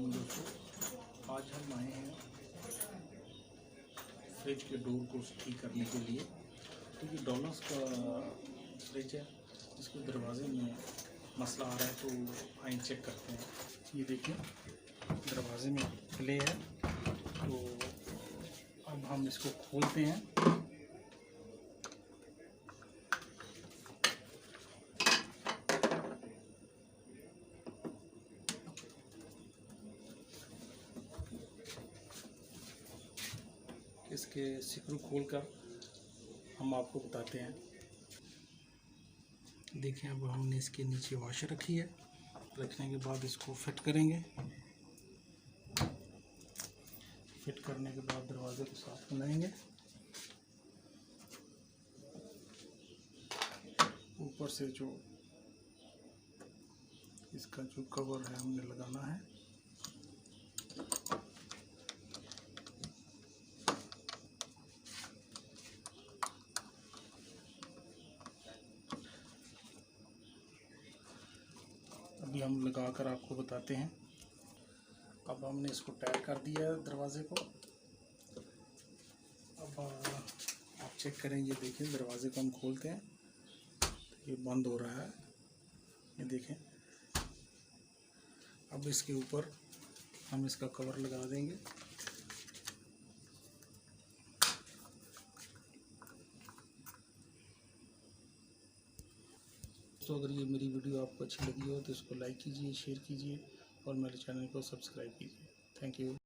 Afternoon दोस्तों, आज हम आए हैं फ्रिज के डोर को ठीक करने के लिए। तो ये डॉलर्स का फ्रिज है, इसके दरवाजे में मसला आ रहा है, तो आइए चेक करते हैं। ये देखिए दरवाजे में प्ले है, तो अब हम इसको खोलते हैं। इसके स्क्रू खोलकर हम आपको बताते हैं। देखिए अब हमने इसके नीचे वाशर रखी है, रखने के बाद इसको फिट करेंगे। फिट करने के बाद दरवाजे को साफ बनाएंगे। ऊपर से जो इसका जो कवर है हमने लगाना है। अभी हम लगाकर आपको बताते हैं। अब हमने इसको टाइट कर दिया है दरवाजे को। अब आप चेक करें, ये देखिए दरवाजे को हम खोलते हैं तो ये बंद हो रहा है, ये देखें। अब इसके ऊपर हम इसका कवर लगा देंगे। तो अगर ये मेरी वीडियो आपको अच्छी लगी हो तो इसको लाइक कीजिए, शेयर कीजिए और मेरे चैनल को सब्सक्राइब कीजिए। Thank you.